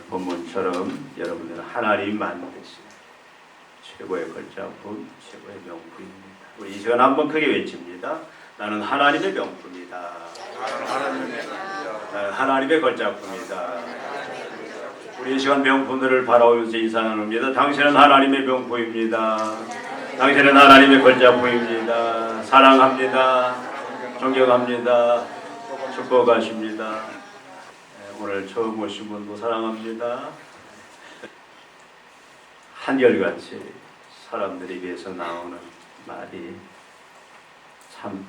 본문처럼 여러분들은 하나님 만드신 최고의 걸작품, 최고의 명품입니다. 우리 이 시간 한번 크게 외칩니다. 나는 하나님의 명품이다. 나는 하나님의 걸작품이다. 우리 이 시간 명품들을 바라보면서 인사 나눕니다. 당신은 하나님의 명품입니다. 당신은 하나님의 걸작품입니다. 사랑합니다. 존경합니다. 축복하십니다. 오늘 처음 오신 분도 사랑합니다. 한결같이 사람들에게서 나오는 말이 참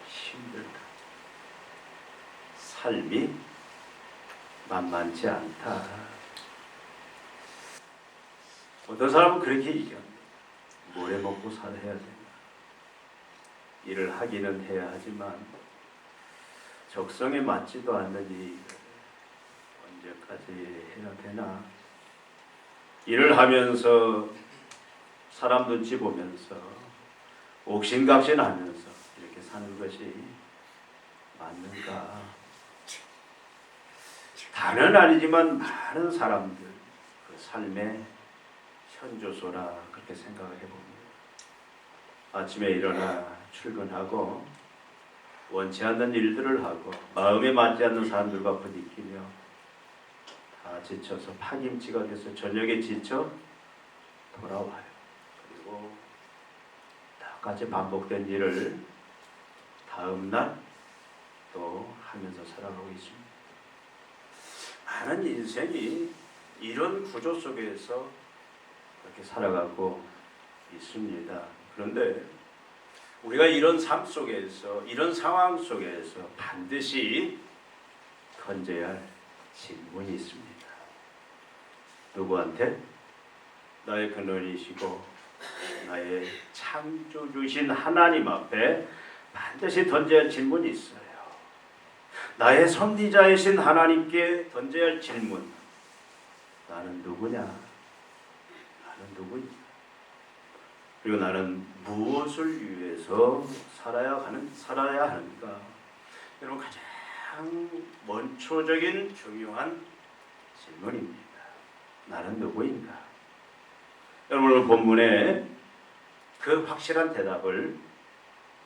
힘들다. 삶이 만만치 않다. 어떤 사람은 그렇게 얘기합니다. 뭘 해 먹고 살아야 되나. 일을 하기는 해야 하지만 적성에 맞지도 않는 일을 언제까지 해야 되나. 일을 하면서 사람 눈치 보면서 옥신각신하면서 이렇게 사는 것이 맞는가. 다는 아니지만 많은 사람들 그 삶의 현조소라 그렇게 생각을 해봅니다. 아침에 일어나 출근하고 원치 않는 일들을 하고 마음에 맞지 않는 사람들과 부딪히며 다 지쳐서 파김치가 돼서 저녁에 지쳐 돌아와요. 그리고 똑같이 반복된 일을 다음 날 또 하면서 살아가고 있습니다. 많은 인생이 이런 구조 속에서 그렇게 살아가고 있습니다. 그런데 우리가 이런 삶 속에서, 이런 상황 속에서 반드시 던져야 할 질문이 있습니다. 누구한테? 나의 근원이시고 나의 창조주신 하나님 앞에 반드시 던져야 할 질문이 있어요. 나의 섭리자이신 하나님께 던져야 할 질문. 나는 누구냐? 나는 누구냐? 그리고 나는 무엇을 위해서 살아야 하는가? 여러분 가장 원초적인 중요한 질문입니다. 나는 누구인가? 여러분 오늘 본문에 그 확실한 대답을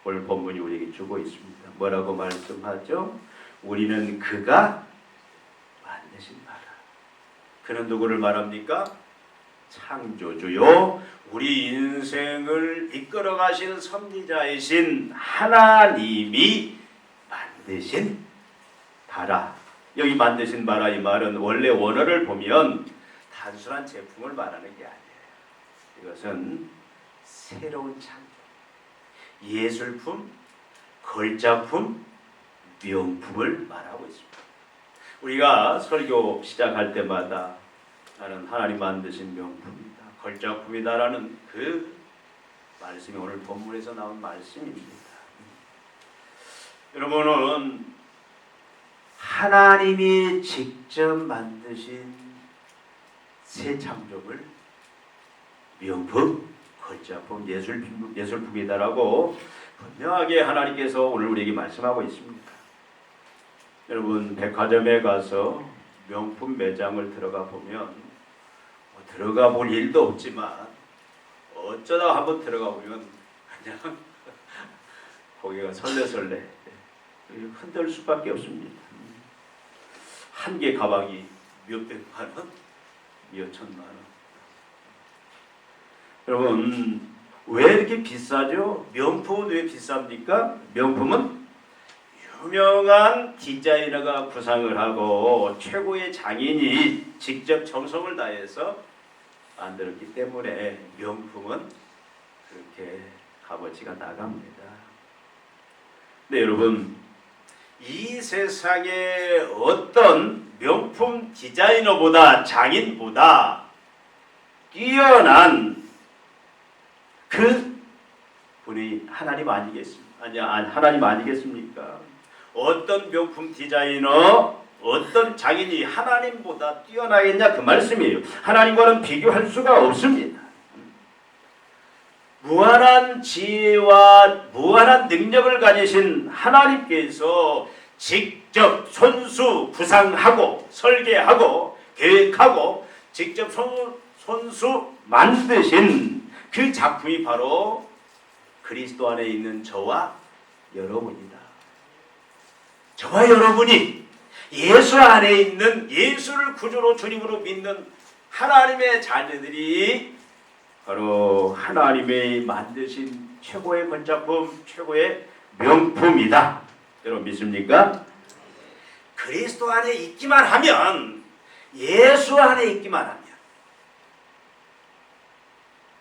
오늘 본문이 우리에게 주고 있습니다. 뭐라고 말씀하죠? 우리는 그가 만드신 나라. 그는 누구를 말합니까? 창조주요 우리 인생을 이끌어 가시는 섭리자이신 하나님이 만드신 바라. 여기 만드신 바라 이 말은 원래 원어를 보면 단순한 제품을 말하는 게 아니에요. 이것은 새로운 창조, 예술품, 걸작품, 명품을 말하고 있습니다. 우리가 설교 시작할 때마다 나는 하나님 만드신 명품이다, 걸작품이다라는 그 말씀이 오늘 본문에서 나온 말씀입니다. 여러분은 하나님이 직접 만드신 새 창조물, 명품, 걸작품, 예술품이다라고 분명하게 하나님께서 오늘 우리에게 말씀하고 있습니다. 여러분 백화점에 가서 명품 매장을 들어가 보면 들어가 볼 일도 없지만 어쩌다 한번 들어가 보면 그냥 고개가 설레설레 흔들 수밖에 없습니다. 한 개 가방이 몇백만 원, 몇천만 원. 여러분 왜 이렇게 비싸죠? 명품은 왜 비쌉니까? 명품은 유명한 디자이너가 구상을 하고 최고의 장인이 직접 정성을 다해서 만들었기 때문에 명품은 그렇게 값어치가 나갑니다. 네, 여러분 이 세상에 어떤 명품 디자이너보다 장인보다 뛰어난 그 분이 하나님 아니겠습니까? 어떤 명품 디자이너, 어떤 장인이 하나님보다 뛰어나겠냐 그 말씀이에요. 하나님과는 비교할 수가 없습니다. 무한한 지혜와 무한한 능력을 가지신 하나님께서 직접 손수 구상하고 설계하고 계획하고 직접 손수 만드신 그 작품이 바로 그리스도 안에 있는 저와 여러분이다. 저와 여러분이 예수 안에 있는 예수를 구주로 주님으로 믿는 하나님의 자녀들이 바로 하나님의 만드신 최고의 번작품, 최고의 명품이다. 여러분 믿습니까? 그리스도 안에 있기만 하면, 예수 안에 있기만 하면,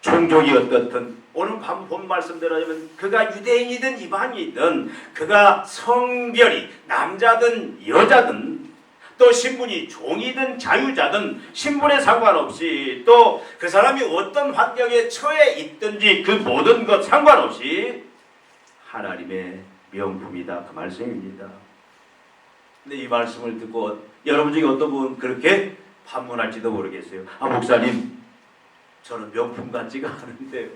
종족이 어떻든 오늘 본 말씀대로 하면 그가 유대인이든 이방이든, 그가 성별이 남자든 여자든, 또 신분이 종이든 자유자든 신분에 상관없이, 또 그 사람이 어떤 환경에 처해 있든지 그 모든 것 상관없이 하나님의 명품이다, 그 말씀입니다. 근데 이 말씀을 듣고 여러분 중에 어떤 분은 그렇게 반문할지도 모르겠어요. 아, 목사님, 저는 명품 같지가 않은데요.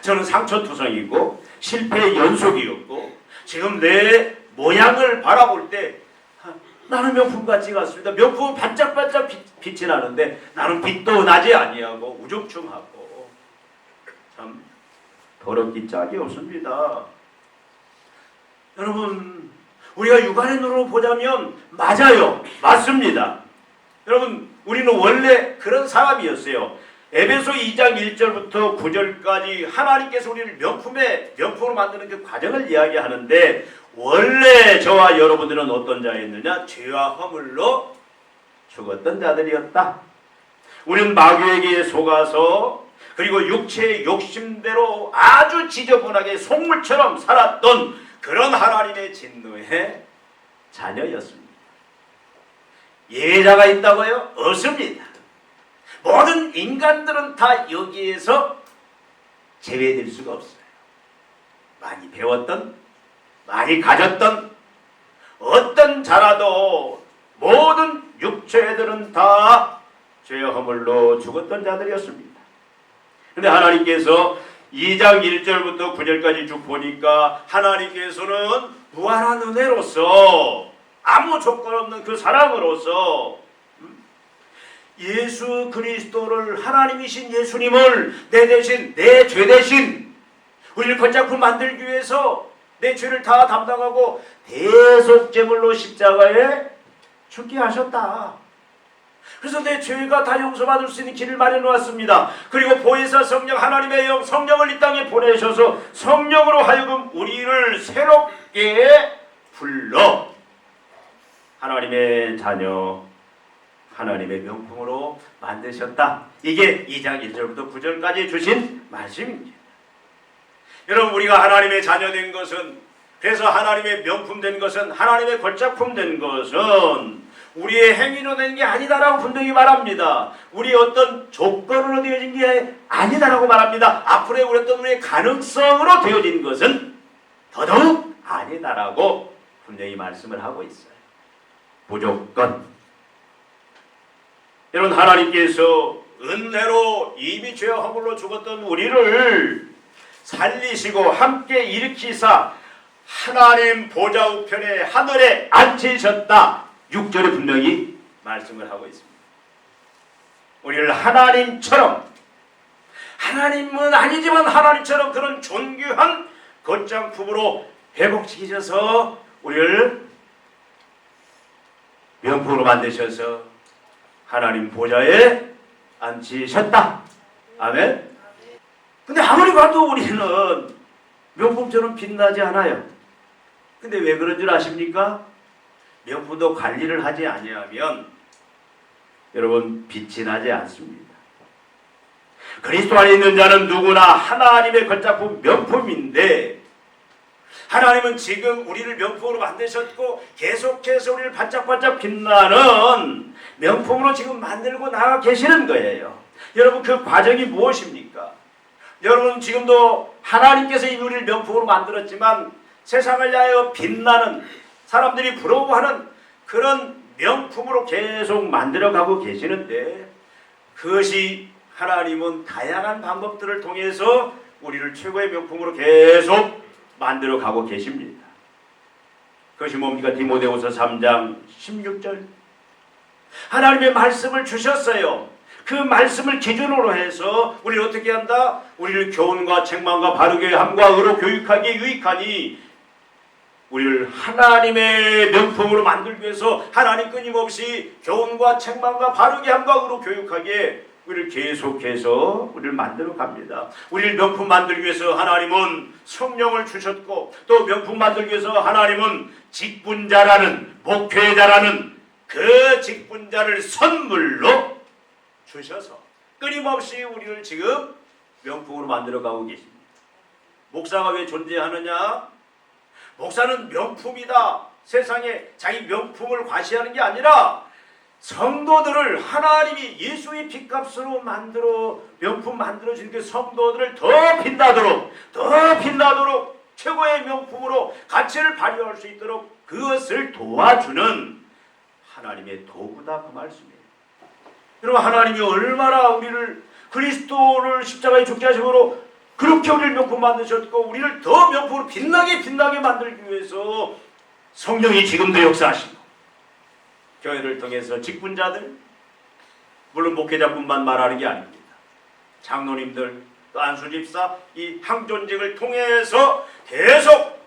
저는 상처투성이고 실패의 연속이었고 지금 내 모양을 바라볼 때 나는 명품 같지가 않습니다. 명품은 반짝반짝 빛이 나는데 나는 빛도 나지 아니하고 우중충하고 참 더럽기 짝이 없습니다. 여러분, 우리가 육안의 눈으로 보자면 맞아요. 맞습니다. 여러분, 우리는 원래 그런 사람이었어요. 에베소 2장 1절부터 9절까지 하나님께서 우리를 명품으로 만드는 그 과정을 이야기하는데, 원래 저와 여러분들은 어떤 자였느냐? 죄와 허물로 죽었던 자들이었다. 우리는 마귀에게 속아서, 그리고 육체의 욕심대로 아주 지저분하게 속물처럼 살았던 그런 하나님의 진노의 자녀였습니다. 예외자가 있다고요? 없습니다. 모든 인간들은 다 여기에서 제외될 수가 없어요. 많이 배웠던, 많이 가졌던 어떤 자라도 모든 육체들은 다 죄의 허물로 죽었던 자들이었습니다. 그런데 하나님께서 2장 1절부터 9절까지 쭉 보니까 하나님께서는 무한한 은혜로서, 아무 조건 없는 그 사랑으로서 예수 그리스도를, 하나님이신 예수님을 내 대신, 내 죄 대신 우리를 번작품 만들기 위해서 내 죄를 다 담당하고 대속제물로 십자가에 죽게 하셨다. 그래서 내 죄가 다 용서받을 수 있는 길을 마련해 왔습니다. 그리고 보혜사 성령, 하나님의 영 성령을 이 땅에 보내셔서 성령으로 하여금 우리를 새롭게 불러 하나님의 자녀, 하나님의 명품으로 만드셨다. 이게 2장 1절부터 9절까지 주신 말씀입니다. 여러분, 우리가 하나님의 자녀 된 것은, 그래서 하나님의 명품 된 것은, 하나님의 걸작품 된 것은 우리의 행위로 된 게 아니다라고 분명히 말합니다. 우리의 어떤 조건으로 되어진 게 아니다라고 말합니다. 앞으로의 우리의 가능성으로 되어진 것은 더더욱 아니다라고 분명히 말씀을 하고 있어요. 무조건. 여러분, 하나님께서 은혜로 이미 죄와 허물로 죽었던 우리를 살리시고 함께 일으키사 하나님 보좌 우편에 하늘에 앉히셨다. 6절에 분명히 말씀을 하고 있습니다. 우리를 하나님처럼, 하나님은 아니지만 하나님처럼 그런 존귀한 겉장품으로 회복시키셔서 우리를 명품으로 만드셔서 하나님 보좌에 앉히셨다. 아멘. 근데 아무리 봐도 우리는 명품처럼 빛나지 않아요. 근데 왜 그런 줄 아십니까? 명품도 관리를 하지 아니하면 여러분 빛이 나지 않습니다. 그리스도 안에 있는 자는 누구나 하나님의 걸작품 명품인데, 하나님은 지금 우리를 명품으로 만드셨고 계속해서 우리를 반짝반짝 빛나는 명품으로 지금 만들고 나가 계시는 거예요. 여러분, 그 과정이 무엇입니까? 여러분, 지금도 하나님께서 이미 우리를 명품으로 만들었지만 세상을 향하여 빛나는, 사람들이 부러워하는 그런 명품으로 계속 만들어가고 계시는데, 그것이 하나님은 다양한 방법들을 통해서 우리를 최고의 명품으로 계속 만들어가고 계십니다. 그것이 뭡니까? 디모데후서 3장 16절 하나님의 말씀을 주셨어요. 그 말씀을 기준으로 해서 우리를 어떻게 한다? 우리를 교훈과 책망과 바르게 함과 의로 교육하기에 유익하니 우리를 하나님의 명품으로 만들기 위해서 하나님 끊임없이 교훈과 책망과 바르게 함과 의로 교육하기에 우리를 계속해서 우리를 만들어 갑니다. 우리를 명품 만들기 위해서 하나님은 성령을 주셨고 또 명품 만들기 위해서 하나님은 직분자라는 목회자라는 그 직분자를 선물로 주셔서 끊임없이 우리를 지금 명품으로 만들어 가고 계십니다. 목사가 왜 존재하느냐? 목사는 명품이다. 세상에 자기 명품을 과시하는 게 아니라 성도들을 하나님이 예수의 피값으로 만들어 명품 만들어진 그 성도들을 더 빛나도록 최고의 명품으로 가치를 발휘할 수 있도록 그것을 도와주는 하나님의 도구다 그 말씀이에요. 여러분 하나님이 얼마나 우리를 그리스도를 십자가에 죽게 하심으로 그렇게 우리를 명품 만드셨고 우리를 더 명품으로 빛나게 만들기 위해서 성령이 지금도 역사하시고 교회를 통해서 직분자들 물론 목회자뿐만 말하는 게 아닙니다. 장로님들 또 안수집사 이 항존직을 통해서 계속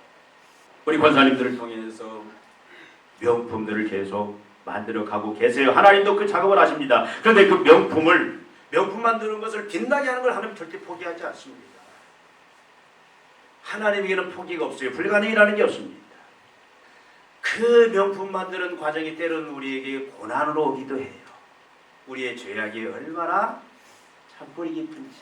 우리 권사님들을 통해서 명품들을 계속 만들어 가고 계세요. 하나님도 그 작업을 하십니다. 그런데 그 명품 만드는 것을 빛나게 하는 걸 하나님 절대 포기하지 않습니다. 하나님에게는 포기가 없어요. 불가능이라는 게 없습니다. 그 명품 만드는 과정이 때로는 우리에게 고난으로 오기도 해요. 우리의 죄악이 얼마나 참뿌리 깊은지.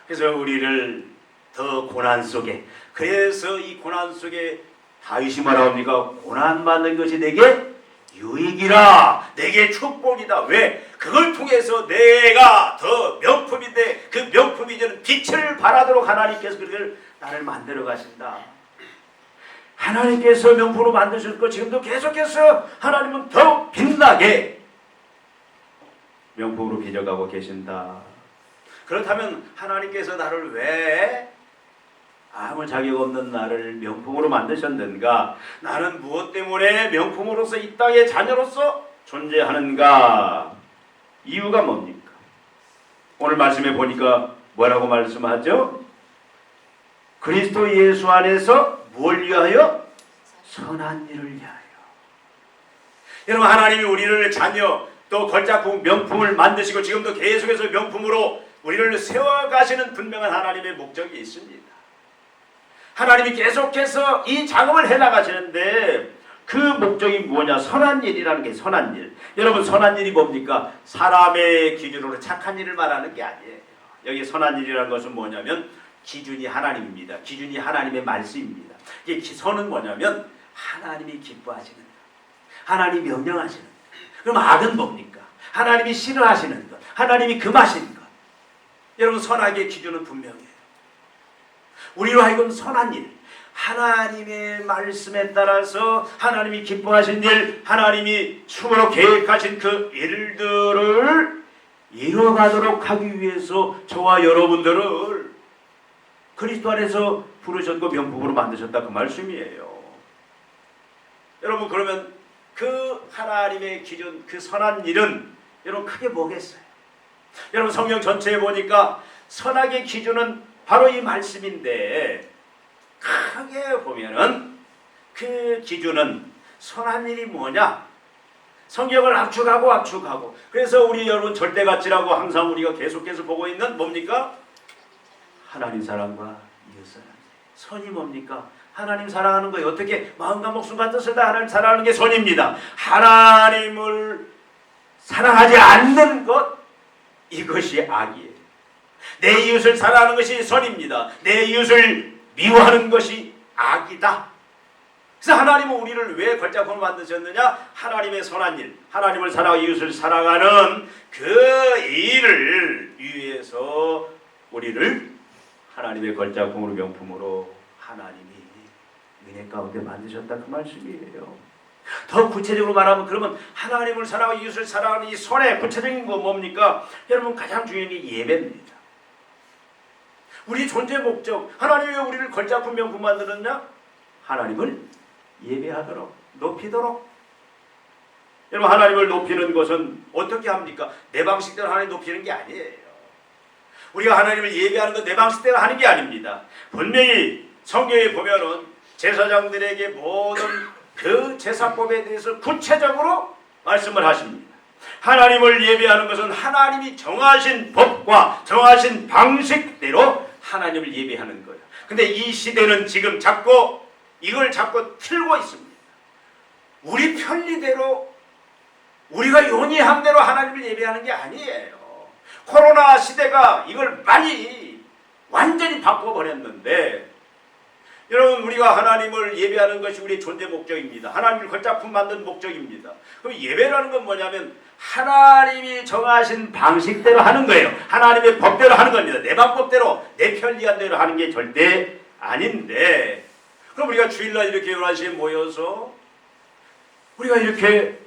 그래서 우리를 더 고난 속에 그래서 이 고난 속에 다윗이 뭐라 합니까? 고난 받는 것이 내게 유익이라 내게 축복이다. 왜? 그걸 통해서 내가 더 명품인데 그 명품이 되는 빛을 발하도록 하나님께서 그걸 나를 만들어 가신다. 하나님께서 명품으로 만드셨고 지금도 계속해서 하나님은 더욱 빛나게 명품으로 빚어가고 계신다. 그렇다면 하나님께서 나를 왜 아무 자격 없는 나를 명품으로 만드셨는가? 나는 무엇 때문에 명품으로서 이 땅의 자녀로서 존재하는가? 이유가 뭡니까? 오늘 말씀에 보니까 뭐라고 말씀하죠? 그리스도 예수 안에서 뭘 위하여? 선한 일을 위하여. 여러분 하나님이 우리를 자녀 또 걸작품 명품을 만드시고 지금도 계속해서 명품으로 우리를 세워가시는 분명한 하나님의 목적이 있습니다. 하나님이 계속해서 이 작업을 해나가시는데 그 목적이 뭐냐? 선한 일이라는 게 선한 일. 여러분 선한 일이 뭡니까? 사람의 기준으로 착한 일을 말하는 게 아니에요. 여기 선한 일이라는 것은 뭐냐면 기준이 하나님입니다. 기준이 하나님의 말씀입니다. 이게 선은 뭐냐면 하나님이 기뻐하시는 것, 하나님이 명령하시는 것. 그럼 악은 뭡니까? 하나님이 싫어하시는 것, 하나님이 금하시는 것. 여러분 선악의 기준은 분명해요. 우리로 하여금 선한 일, 하나님의 말씀에 따라서 하나님이 기뻐하신 일, 하나님이 충으로 계획하신 그 일들을 이뤄가도록 하기 위해서 저와 여러분들을 그리스도 안에서 부르셨고 명품으로 만드셨다 그 말씀이에요. 여러분 그러면 그 하나님의 기준, 그 선한 일은 여러분 크게 뭐겠어요? 여러분 성경 전체에 보니까 선악의 기준은 바로 이 말씀인데 크게 보면은 그 기준은 선한 일이 뭐냐? 성경을 압축하고 그래서 우리 여러분 절대가치라고 항상 우리가 계속해서 보고 있는 뭡니까? 하나님 사랑과 이웃 사랑. 선이 뭡니까? 하나님 사랑하는 거예요. 어떻게 마음과 목숨과 뜻을 다 하나님 사랑하는 게 선입니다. 하나님을 사랑하지 않는 것 이것이 악이에요. 내 이웃을 사랑하는 것이 선입니다. 내 이웃을 미워하는 것이 악이다. 그래서 하나님은 우리를 왜 걸작품을 만드셨느냐? 하나님의 선한 일, 하나님을 사랑하고 이웃을 사랑하는 그 일을 위해서 우리를 하나님의 걸작품으로 명품으로 하나님이 은혜 가운데 만드셨다 그 말씀이에요. 더 구체적으로 말하면 그러면 하나님을 사랑하고 이웃을 사랑하는 이 선의 구체적인 건 뭡니까? 여러분 가장 중요한 게 예배입니다. 우리 존재 목적, 하나님이 왜 우리를 걸작품 명품 만들었냐? 하나님을 예배하도록, 높이도록. 여러분, 하나님을 높이는 것은 어떻게 합니까? 내 방식대로 하나님 높이는 게 아니에요. 우리가 하나님을 예배하는 건 내 방식대로 하는 게 아닙니다. 분명히 성경에 보면은 제사장들에게 모든 그 제사법에 대해서 구체적으로 말씀을 하십니다. 하나님을 예배하는 것은 하나님이 정하신 법과 정하신 방식대로 하나님을 예배하는 거예요. 근데 이 시대는 지금 이걸 자꾸 틀고 있습니다. 우리 편리대로, 우리가 용이한 대로 하나님을 예배하는 게 아니에요. 코로나 시대가 이걸 많이 완전히 바꿔버렸는데, 여러분, 우리가 하나님을 예배하는 것이 우리의 존재 목적입니다. 하나님을 걸작품 만든 목적입니다. 그럼 예배라는 건 뭐냐면 하나님이 정하신 방식대로 하는 거예요. 하나님의 법대로 하는 겁니다. 내 방법대로, 내 편리한 대로 하는 게 절대 아닌데, 그럼 우리가 주일날 이렇게 11시에 모여서 우리가 이렇게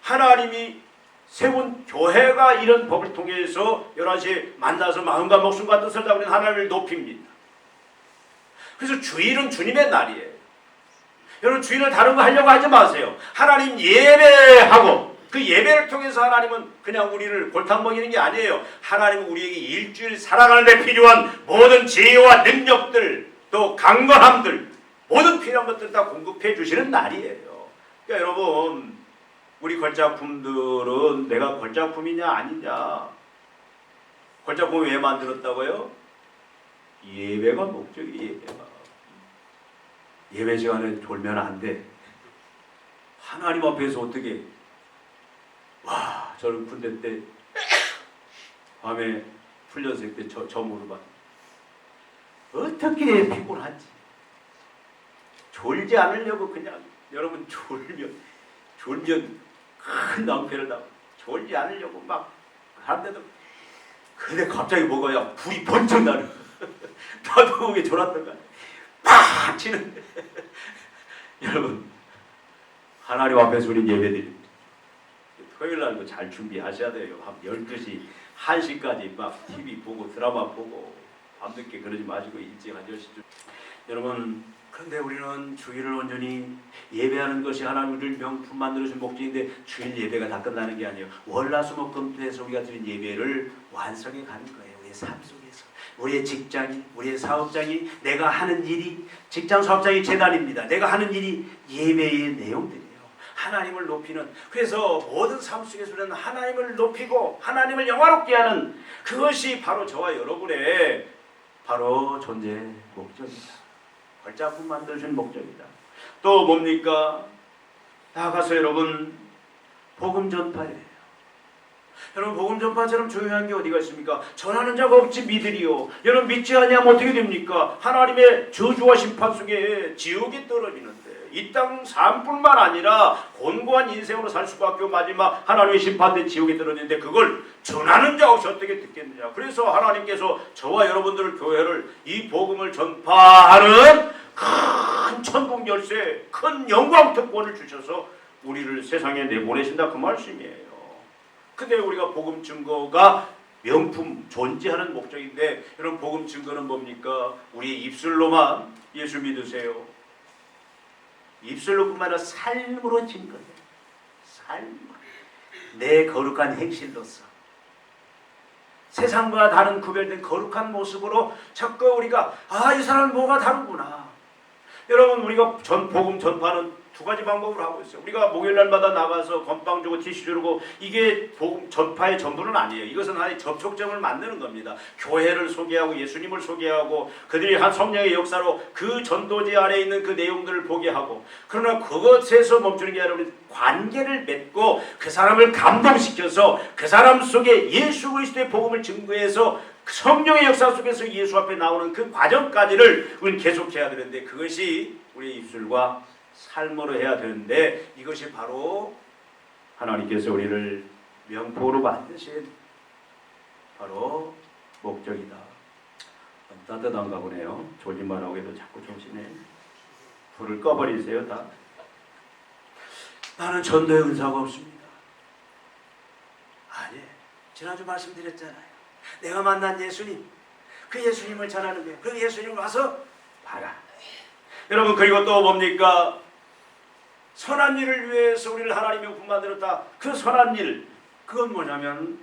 하나님이 세운 교회가 이런 법을 통해서 11시에 만나서 마음과 목숨과 뜻을 다 우리는 하나님을 높입니다. 그래서 주일은 주님의 날이에요. 여러분, 주일을 다른 거 하려고 하지 마세요. 하나님 예배하고 그 예배를 통해서 하나님은 그냥 우리를 골탕 먹이는 게 아니에요. 하나님은 우리에게 일주일 살아가는 데 필요한 모든 지혜와 능력들, 또 강건함들, 모든 필요한 것들 다 공급해 주시는 날이에요. 그러니까 여러분, 우리 걸작품들은 내가 걸작품이냐 아니냐, 걸작품 왜 만들었다고요? 예배가 목적이에요. 예배 시간에 졸면 안 돼. 하나님 앞에서 어떻게, 저는 군대 때 밤에 훈련생 때 점으로 봐. 어떻게 피곤한지. 졸지 않으려고 그냥, 여러분, 졸면 큰 낭패를 당하고, 졸지 않으려고 막 하는데도, 근데 갑자기 뭐가야 불이 번쩍 나는. 나도 그게 졸았던가 팍 치는데 여러분, 하나님 앞에서 우리 예배드립니다. 토요일날 잘 준비하셔야 돼요. 한 12시, 1시까지 막 TV 보고 드라마 보고 밤늦게 그러지 마시고 일찍 한 10시쯤. 여러분, 그런데 우리는 주일을 온전히 예배하는 것이 하나님을 명품 만들어준 목적인데, 주일 예배가 다 끝나는 게 아니에요. 월화수목금토에서 우리가 드린 예배를 완성해 가는 거예요. 우리의 삶 속에서, 우리의 직장이, 우리의 사업장이, 내가 하는 일이, 직장 사업장이 재단입니다. 내가 하는 일이 예배의 내용들이에요. 하나님을 높이는, 그래서 모든 삶 속에서 우리는 하나님을 높이고 하나님을 영화롭게 하는, 그것이 바로 저와 여러분의 바로 존재 목적이다. 걸작품 만들어준 목적이다. 또 뭡니까? 나가서 여러분, 복음 전파예요. 여러분, 복음 전파처럼 중요한 게 어디가 있습니까? 전하는 자가 없지 믿으리요. 여러분, 믿지 아니하면 어떻게 됩니까? 하나님의 저주와 심판 속에 지옥에 떨어지는데, 이 땅 삶뿐만 아니라 곤고한 인생으로 살 수밖에 없고 마지막 하나님의 심판된 지옥에 떨어지는데, 그걸 전하는 자 없이 어떻게 듣겠느냐. 그래서 하나님께서 저와 여러분들을, 교회를, 이 복음을 전파하는 큰 천국 열쇠, 큰 영광 특권을 주셔서 우리를 세상에 내보내신다, 그 말씀이에요. 근데 우리가 복음 증거가 명품, 존재하는 목적인데, 여러분, 복음 증거는 뭡니까? 우리의 입술로만 예수 믿으세요. 입술로뿐만 아니라 삶으로 증거해요. 삶으로. 내 거룩한 행실로서, 세상과 다른 구별된 거룩한 모습으로 자꾸 우리가, 이 사람은 뭐가 다르구나. 여러분, 우리가 복음 전파는 두 가지 방법으로 하고 있어요. 우리가 목요일날마다 나가서 건빵 주고 티슈 주고, 이게 복음 전파의 전부는 아니에요. 이것은 하나의 접촉점을 만드는 겁니다. 교회를 소개하고 예수님을 소개하고 그들이 한 성령의 역사로 그 전도지 아래에 있는 그 내용들을 보게 하고, 그러나 그것에서 멈추는 게 아니라 관계를 맺고 그 사람을 감동시켜서 그 사람 속에 예수 그리스도의 복음을 증거해서 성령의 역사 속에서 예수 앞에 나오는 그 과정까지를 우리는 계속해야 되는데, 그것이 우리의 입술과 삶으로 해야 되는데, 이것이 바로 하나님께서 우리를 명포로 만드신 바로 목적이다. 따뜻한가 보네요. 졸림만 하고 해도 자꾸 정신에 불을 꺼버리세요. 다. 나는 전도의 은사가 없습니다. 아니, 지난주 말씀드렸잖아요. 내가 만난 예수님, 그 예수님을 전하는 거예요. 그 예수님 와서 봐라. 여러분, 그리고 또 뭡니까? 선한 일을 위해서 우리를 하나님의 명품 만들었다. 그 선한 일, 그건 뭐냐면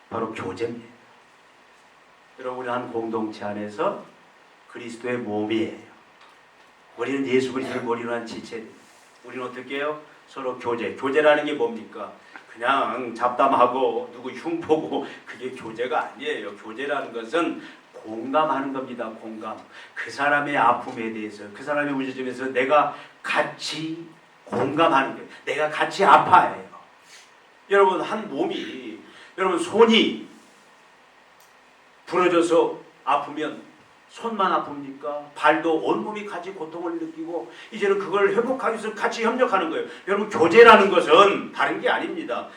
바로 교제입니다. 여러분, 우리는 한 공동체 안에서 그리스도의 몸이에요. 우리는 예수 그리스도를 머리로 한 지체입니다. 우리는 어떻게 해요? 서로 교제. 교제라는 게 뭡니까? 그냥 잡담하고 누구 흉보고 그게 교제가 아니에요. 교제라는 것은 공감하는 겁니다. 공감. 그 사람의 아픔에 대해서, 그 사람의 문제점에서 내가 같이 공감하는 거예요. 내가 같이 아파해요. 여러분, 한 몸이, 여러분 손이 부러져서 아프면 손만 아픕니까? 발도 온몸이 같이 고통을 느끼고 이제는 그걸 회복하기 위해서 같이 협력하는 거예요. 여러분, 교제라는 것은 다른 게 아닙니다.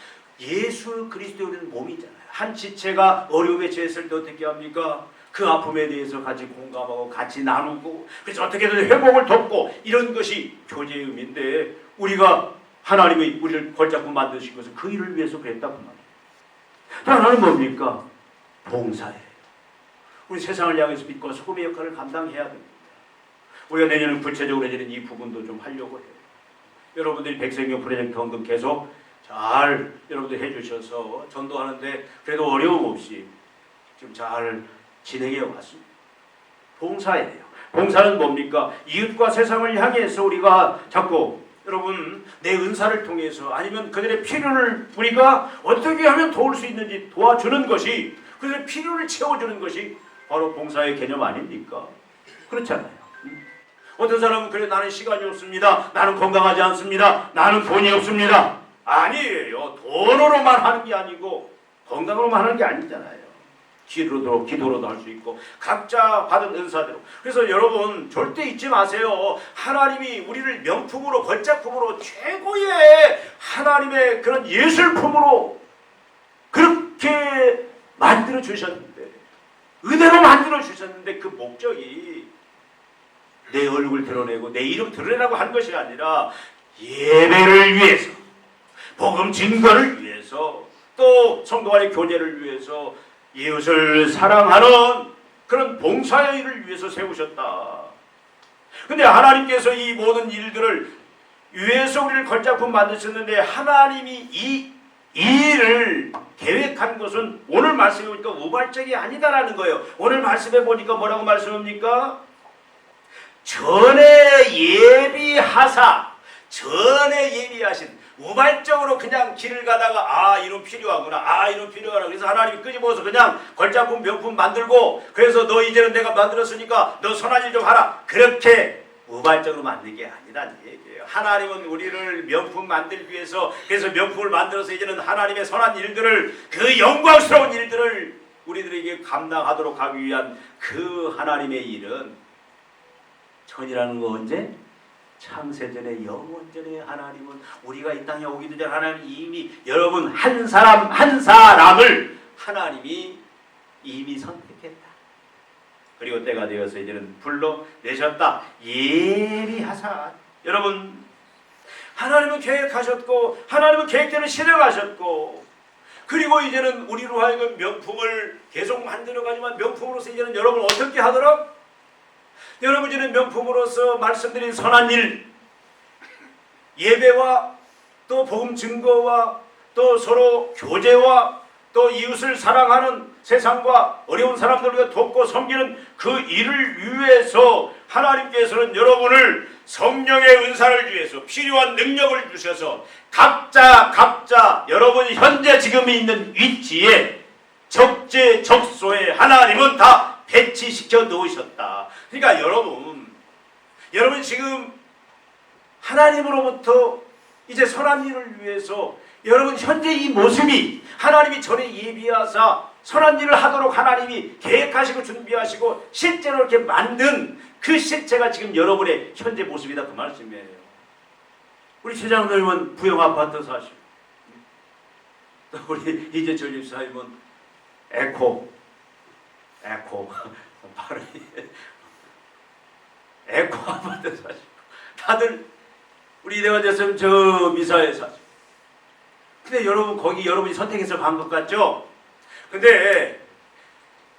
예수 그리스도는 몸이잖아요. 한 지체가 어려움에 처했을 때 어떻게 합니까? 그 아픔에 대해서 같이 공감하고 같이 나누고, 그래서 어떻게든 회복을 돕고, 이런 것이 교제의 의미인데, 우리가 하나님이 우리를 걸잡고 만드신 것은 그 일을 위해서 그랬다고 말이에요. 또 하나는 뭡니까? 봉사예요. 우리 세상을 향해서 빛과 소금의 역할을 감당해야 됩니다. 우리가 내년은 구체적으로 이 부분도 좀 하려고 해요. 여러분들이 백성경 프로젝트 헌금 계속 잘 여러분들 해주셔서 전도하는데 그래도 어려움 없이 지금 잘 진행해 왔습니다. 봉사예요. 봉사는 뭡니까? 이웃과 세상을 향해서 우리가 자꾸 여러분 내 은사를 통해서 아니면 그들의 필요를 우리가 어떻게 하면 도울 수 있는지 도와주는 것이, 그들의 필요를 채워주는 것이 바로 봉사의 개념 아닙니까? 그렇잖아요. 어떤 사람은 그래, 나는 시간이 없습니다. 나는 건강하지 않습니다. 나는 돈이 없습니다. 아니에요. 돈으로만 하는 게 아니고 건강으로만 하는 게 아니잖아요. 기도로도 할 수 있고 각자 받은 은사대로. 그래서 여러분 절대 잊지 마세요. 하나님이 우리를 명품으로, 걸작품으로, 최고의 하나님의 그런 예술품으로 그렇게 만들어 주셨는데, 은혜로 만들어 주셨는데, 그 목적이 내 얼굴 드러내고 내 이름 드러내라고 한 것이 아니라 예배를 위해서, 복음 증거를 위해서, 또 성도 간의 교제를 위해서, 이웃을 사랑하는 그런 봉사의 일을 위해서 세우셨다. 근데 하나님께서 이 모든 일들을 위해서 우리를 걸작품 만드셨는데, 하나님이 이 일을 계획한 것은 오늘 말씀해 보니까 우발적이 아니다라는 거예요. 오늘 말씀해 보니까 뭐라고 말씀합니까? 전에 예비하사, 전에 예비하신, 우발적으로 그냥 길을 가다가 이놈 필요하구나, 이놈 필요하구나, 그래서 하나님이 끄집어서 그냥 걸작품 명품 만들고, 그래서 너 이제는 내가 만들었으니까 너 선한 일 좀 하라, 그렇게 우발적으로 만든 게 아니라는 얘기예요. 하나님은 우리를 명품 만들기 위해서, 그래서 명품을 만들어서 이제는 하나님의 선한 일들을, 그 영광스러운 일들을 우리들에게 감당하도록 하기 위한 그 하나님의 일은, 전이라는 거 언제? 창세전에, 영원전에 하나님은 우리가 이 땅에 오기도 전에 하나님이 이미 여러분 한 사람 한 사람을 하나님이 이미 선택했다. 그리고 때가 되어서 이제는 불러내셨다. 예비하사. 여러분, 하나님은 계획하셨고, 하나님은 계획대로 실행하셨고, 그리고 이제는 우리로 하여금 명품을 계속 만들어가지만, 명품으로서 이제는 여러분 어떻게 하더라? 여러분, 이제는 명품으로서 말씀드린 선한 일, 예배와 또 복음 증거와 또 서로 교제와 또 이웃을 사랑하는, 세상과 어려운 사람들을 돕고 섬기는 그 일을 위해서 하나님께서는 여러분을 성령의 은사를 위해서 필요한 능력을 주셔서 각자 여러분이 현재 지금 있는 위치에 적재적소에 하나님은 다 배치시켜 놓으셨다. 그러니까 여러분 지금 하나님으로부터 이제 선한 일을 위해서 여러분 현재 이 모습이, 하나님이 전에 예비하사 선한 일을 하도록 하나님이 계획하시고 준비하시고 실제로 이렇게 만든 그 실체가 지금 여러분의 현재 모습이다, 그 말씀이에요. 우리 최장로님은 부영 아파트 사시고, 또 우리 이재철 집사님은 에코 발음이 에코 아파트 사시고, 다들 우리 이대관 교수님 저 미사에 사시고. 근데 여러분 거기 여러분이 선택해서 간 것 같죠? 근데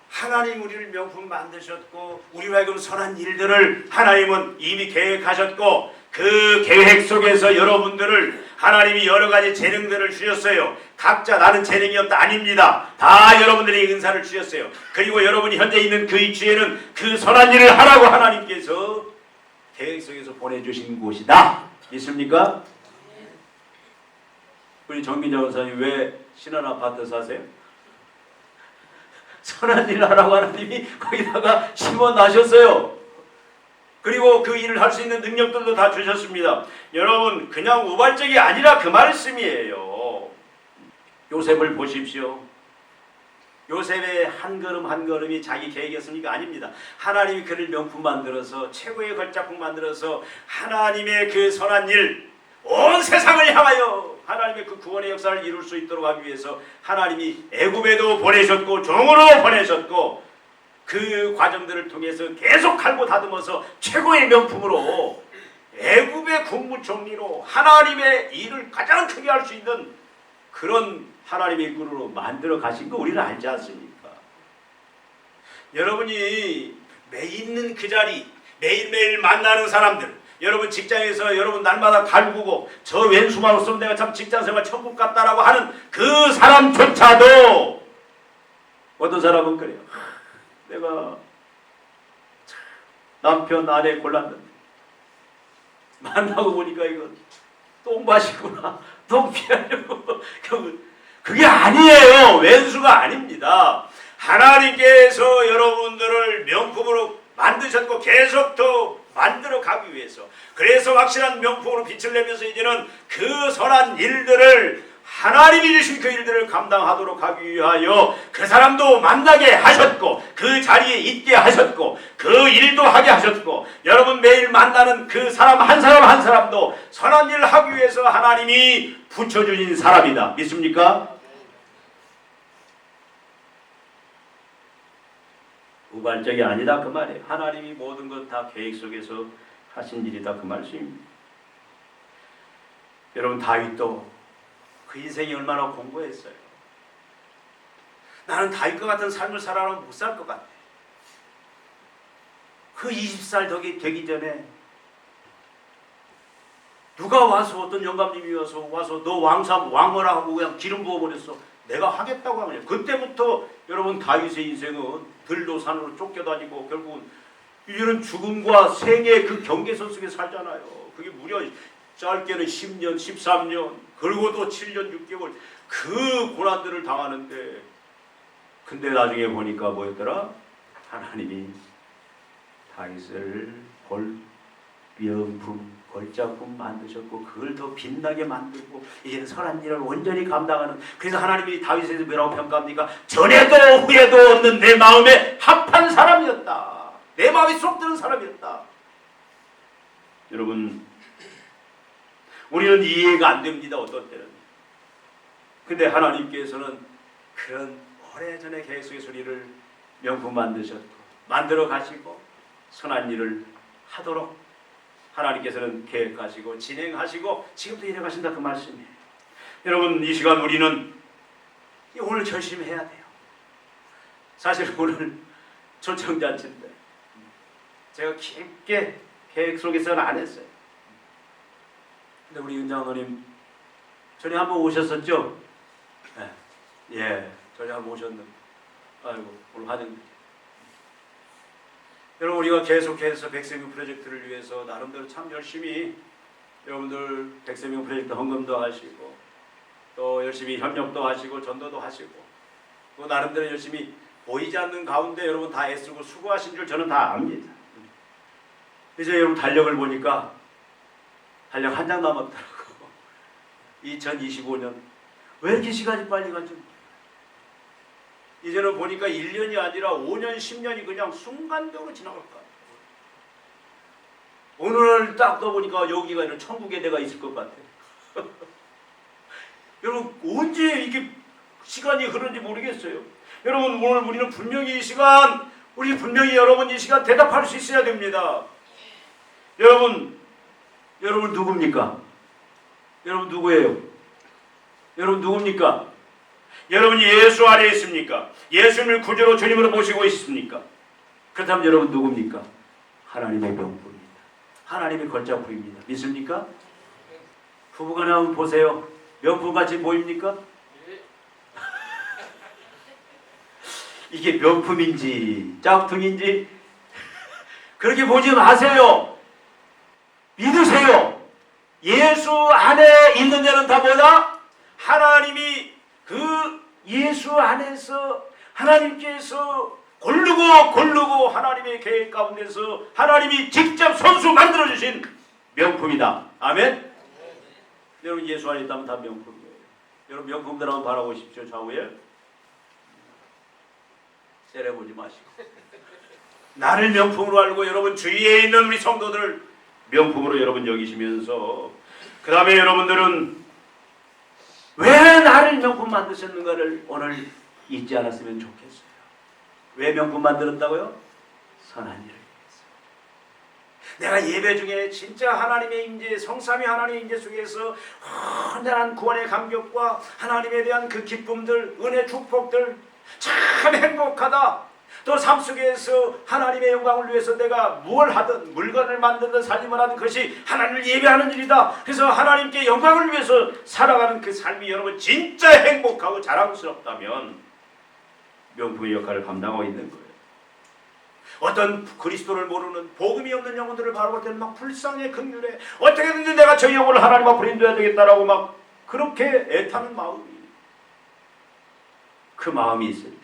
하나님 우리를 명품 만드셨고, 우리로 하여금 선한 일들을 하나님은 이미 계획하셨고, 그 계획 속에서 여러분들을 하나님이 여러 가지 재능들을 주셨어요. 각자 나는 재능이 없다 아닙니다. 다 여러분들이 은사를 주셨어요. 그리고 여러분이 현재 있는 그 위치에는 그 선한 일을 하라고 하나님께서 계획 속에서 보내주신 곳이다. 있습니까? 우리 정민자 원사님 왜 신한 아파트 사세요? 선한 일을 하라고 하나님이 거기다가 심어놔셨어요. 그리고 그 일을 할 수 있는 능력들도 다 주셨습니다. 여러분 그냥 우발적이 아니라 그 말씀이에요. 요셉을 보십시오. 요셉의 한 걸음 한 걸음이 자기 계획이었습니까? 아닙니다. 하나님이 그를 명품 만들어서 최고의 걸작품 만들어서 하나님의 그 선한 일, 온 세상을 향하여 하나님의 그 구원의 역사를 이룰 수 있도록 하기 위해서 하나님이 애굽에도 보내셨고 종으로 보내셨고 그 과정들을 통해서 계속 갈고 다듬어서 최고의 명품으로 애굽의 국무총리로 하나님의 일을 가장 크게 할 수 있는 그런 하나님의 일꾼으로 만들어 가신 거 우리는 알지 않습니까? 여러분이 매일 있는 그 자리, 매일매일 만나는 사람들, 여러분 직장에서 여러분 날마다 갈구고 저 왼수만 없으면 내가 참 직장생활 천국 같다라고 하는 그 사람조차도 어떤 사람은 그래요. 내가 남편 아내 골랐는데 만나고 보니까 이건 똥밭이구나. 똥 피하려고. 그게 아니에요. 왼수가 아닙니다. 하나님께서 여러분들을 명품으로 만드셨고 계속 더 만들어 가기 위해서, 그래서 확실한 명품으로 빛을 내면서 이제는 그 선한 일들을 하나님이 주신 그 일들을 감당하도록 하기 위하여 그 사람도 만나게 하셨고 그 자리에 있게 하셨고 그 일도 하게 하셨고 여러분 매일 만나는 그 사람 한 사람 한 사람도 선한 일을 하기 위해서 하나님이 붙여주신 사람이다. 믿습니까? 우발적이 아니다 그 말이에요. 하나님이 모든 것 다 계획 속에서 하신 일이다 그 말씀입니다. 여러분 다윗도 그 인생이 얼마나 공고했어요. 나는 다윗과 같은 삶을 살아라면 못 살 것 같아. 그 20살 되기 전에 누가 와서 어떤 영감님이 와서 너 왕어라 하고 그냥 기름 부어버렸어. 내가 하겠다고 하면 그때부터 여러분 다윗의 인생은 들도 산으로 쫓겨다니고 결국은 이런 죽음과 생의 그 경계선 속에 살잖아요. 그게 무려 짧게는 10년, 13년, 그리고도 7년, 6개월 그 고난들을 당하는데 근데 나중에 보니까 뭐였더라? 하나님이 다윗을 명품, 걸작품 만드셨고 그걸 더 빛나게 만들고 이제는 선한 일을 온전히 감당하는, 그래서 하나님이 다윗에서 뭐라고 평가합니까? 전에도 후에도 없는 내 마음에 합한 사람이었다. 내 마음에 쏙 드는 사람이었다. 여러분 우리는 이해가 안 됩니다. 어떤 때는. 근데 하나님께서는 그런 오래전에 계획 속에서 우리를 명품 만드셨고 만들어 가시고 선한 일을 하도록 하나님께서는 계획하시고 진행하시고 지금도 이래 가신다 그 말씀이에요. 여러분 이 시간 우리는 오늘 결심해야 돼요. 사실 오늘 초청잔치인데 제가 깊게 계획 속에서는 안 했어요. 근데 우리 은장어머님 전에 한번 오셨었죠? 네. 예, 전에 한번 오셨는데 아이고 오늘 화장. 여러분 우리가 계속해서 백세명 프로젝트를 위해서 나름대로 참 열심히 여러분들 백세명 프로젝트 헌금도 하시고 또 열심히 협력도 하시고 전도도 하시고 또 나름대로 열심히 보이지 않는 가운데 여러분 다 애쓰고 수고하신 줄 저는 다 압니다. 이제 여러분 달력을 보니까 달력 한 장 남았더라고. 2025년 왜 이렇게 시간이 빨리 가죠? 이제는 보니까 1년이 아니라 5년, 10년이 그냥 순간적으로 지나갈 것 같아요. 오늘 딱 떠보니까 여기가 이런 천국에 내가 있을 것 같아요. 여러분 언제 이게 시간이 흐르는지 모르겠어요. 여러분 오늘 우리는 분명히 이 시간, 우리 분명히 여러분 이 시간 대답할 수 있어야 됩니다. 여러분 누굽니까? 여러분 누구예요? 여러분 누굽니까? 여러분이 예수 안에 있습니까? 예수님을 구주로 주님으로 모시고 있습니까? 그렇다면 여러분 누굽니까? 하나님의 명분입니다. 하나님의 걸작품입니다. 믿습니까? 부부가 나오면 보세요. 명품같이 보입니까? 이게 명품인지 짝퉁인지 그렇게 보지 마세요. 믿으세요. 예수 안에 있는 자는 다 뭐다? 하나님이 그 예수 안에서 하나님께서 고르고 하나님의 계획 가운데서 하나님이 직접 손수 만들어주신 명품이다. 아멘? 여러분 예수 안에 있다면 다 명품이에요. 여러분 명품들 한번 바라보십시오. 좌우에 째려보지 마시고 나를 명품으로 알고 여러분 주위에 있는 우리 성도들을 명품으로 여러분 여기시면서 그 다음에 여러분들은 왜 나를 명품 만드셨는가를 오늘 잊지 않았으면 좋겠어요. 왜 명품 만들었다고요? 선한 일을 위해서. 내가 예배 중에 진짜 하나님의 임재, 성삼위 하나님의 임재 속에서 혼자한 구원의 감격과 하나님에 대한 그 기쁨들, 은혜, 축복들 참 행복하다. 또 삶 속에서 하나님의 영광을 위해서 내가 뭘 하든 물건을 만들든 살림을 하든 그것이 하나님을 예배하는 일이다. 그래서 하나님께 영광을 위해서 살아가는 그 삶이 여러분 진짜 행복하고 자랑스럽다면 명품의 역할을 감당하고 있는 거예요. 어떤 그리스도를 모르는 복음이 없는 영혼들을 바라볼 때는 막 불쌍해 긍휼해 어떻게든지 내가 저 영혼을 하나님 앞으로 인도해야 되겠다라고 막 그렇게 애타는 마음이 그 마음이 있을 때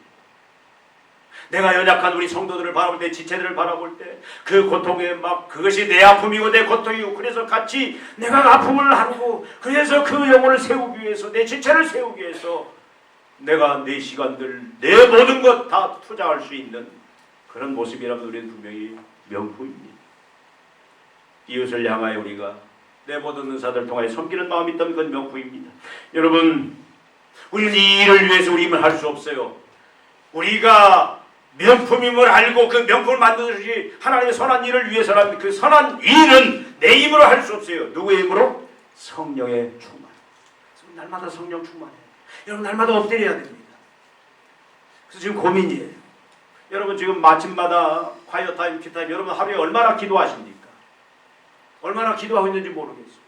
내가 연약한 우리 성도들을 바라볼 때 지체들을 바라볼 때 그 고통에 막 그것이 내 아픔이고 내 고통이고 그래서 같이 내가 아픔을 나누고 그래서 그 영혼을 세우기 위해서 내 지체를 세우기 위해서 내가 내 시간들 내 모든 것 다 투자할 수 있는 그런 모습이라면 우리는 분명히 명품입니다. 이웃을 향하여 우리가 내 모든 은사들 통하여 섬기는 마음이 있다면 그건 명품입니다. 여러분 우리는 이 일을 위해서 우리 힘을 할 수 없어요. 우리가 명품임을 알고 그 명품을 만드시 하나님의 선한 일을 위해서라면 그 선한 일은 내 힘으로 할 수 없어요. 누구의 힘으로? 성령의 충만. 날마다 성령 충만해요. 여러분 날마다 엎드려야 됩니다. 그래서 지금 고민이에요. 여러분 지금 마침마다 콰이어 타임, 키타임 여러분 하루에 얼마나 기도하십니까? 얼마나 기도하고 있는지 모르겠어요.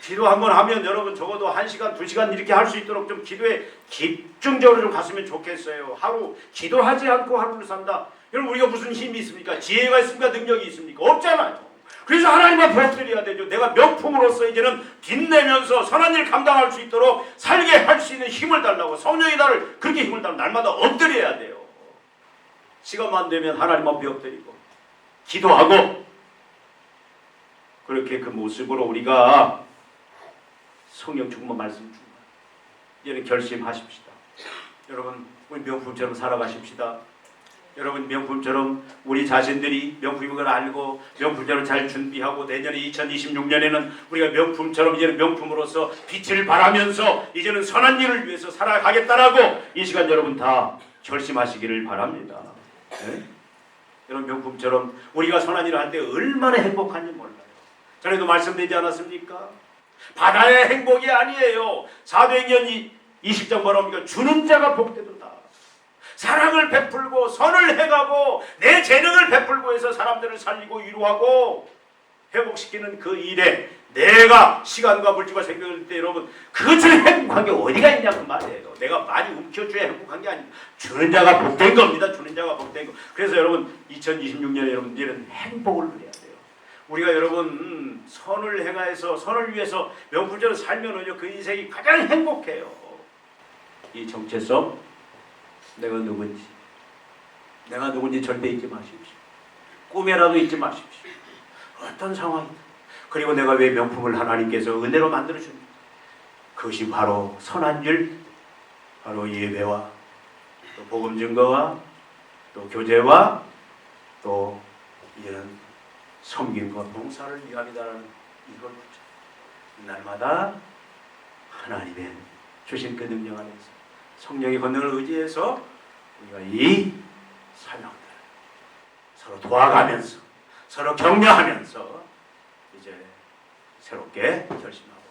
기도 한번 하면 여러분 적어도 1시간, 2시간 이렇게 할 수 있도록 좀 기도에 집중적으로 좀 갔으면 좋겠어요. 하루 기도하지 않고 하루를 산다. 여러분 우리가 무슨 힘이 있습니까? 지혜가 있습니까? 능력이 있습니까? 없잖아요. 그래서 하나님 앞에 엎드려야 되죠. 내가 명품으로서 이제는 빛내면서 선한 일 감당할 수 있도록 살게 할 수 있는 힘을 달라고 성령이 나를 그렇게 힘을 달라고 날마다 엎드려야 돼요. 시간만 되면 하나님 앞에 엎드리고 기도하고 그렇게 그 모습으로 우리가 성령 충만 말씀 충만 이제는 결심하십시다. 여러분 우리 명품처럼 살아가십시다. 여러분 명품처럼 우리 자신들이 명품인 걸 알고 명품처럼 잘 준비하고 내년에 2026년에는 우리가 명품처럼 이제는 명품으로서 빛을 발하면서 이제는 선한 일을 위해서 살아가겠다라고 이 시간 여러분 다 결심하시기를 바랍니다. 네? 여러분 명품처럼 우리가 선한 일을 할 때 얼마나 행복한지 몰라요. 전에도 말씀드리지 않았습니까? 바다의 행복이 아니에요. 사도행전 20장 뭐라 합니까? 주는 자가 복되도다. 사랑을 베풀고 선을 해가고 내 재능을 베풀고 해서 사람들을 살리고 위로하고 회복시키는 그 일에 내가 시간과 물질과 생각할 때 여러분 그 중에 행복한 게 어디가 있냐 그 말이에요. 내가 많이 움켜줘야 행복한 게 아닙니다. 주는 자가 복된 겁니다. 주는 자가 복된 거. 그래서 여러분 2026년에 여러분 이제는 행복을 누려야 돼요. 우리가 여러분 선을 행하여서 선을 위해서 명품처럼 살면은요 그 인생이 가장 행복해요. 이 정체성 내가 누군지 절대 잊지 마십시오. 꿈에라도 잊지 마십시오. 어떤 상황이든 그리고 내가 왜 명품을 하나님께서 은혜로 만들어줍니까? 그것이 바로 선한 일, 바로 예배와 또 복음 증거와 또 교제와 또 이런 섬김과 봉사를 위함이다라는 이걸 날마다 하나님의 주신 그 능력 안에서 성령의 권능을 의지해서 우리가 이 사명들 서로 도와가면서 서로 격려하면서 이제 새롭게 결심하고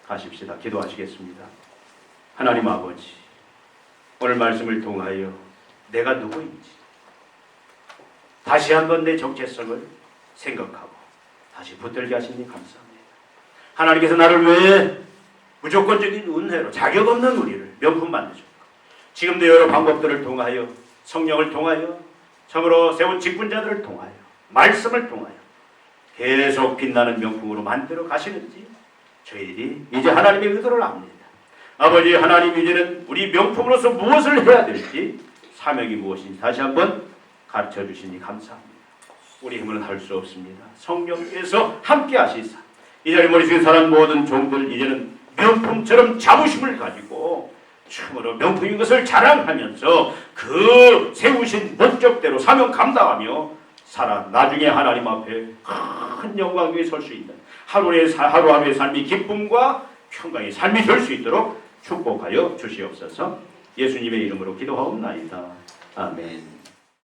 나가십시다. 기도하시겠습니다. 하나님 아버지 오늘 말씀을 통하여 내가 누구인지 다시 한번 내 정체성을 생각하고 다시 붙들게 하시니 감사합니다. 하나님께서 나를 왜 무조건적인 은혜로 자격 없는 우리를 명품 만드셨고 지금도 여러 방법들을 통하여 성령을 통하여 참으로 세운 직분자들을 통하여 말씀을 통하여 계속 빛나는 명품으로 만들어 가시는지 저희들이 이제 하나님의 의도를 압니다. 아버지 하나님, 이제는 우리 명품으로서 무엇을 해야 될지, 사명이 무엇인지 다시 한번 가르쳐 주시니 감사합니다. 우리 힘으로는 할 수 없습니다. 성령께서 함께 하시사 이 자리에 모이신 사람 모든 종들 이제는 명품처럼 자부심을 가지고 참으로 명품인 것을 자랑하면서 그 세우신 목적대로 사명 감당하며 살아 나중에 하나님 앞에 큰 영광 위에 설 수 있는 하루하루의 삶이 기쁨과 평강의 삶이 될 수 있도록 축복하여 주시옵소서. 예수님의 이름으로 기도하옵나이다. 아멘.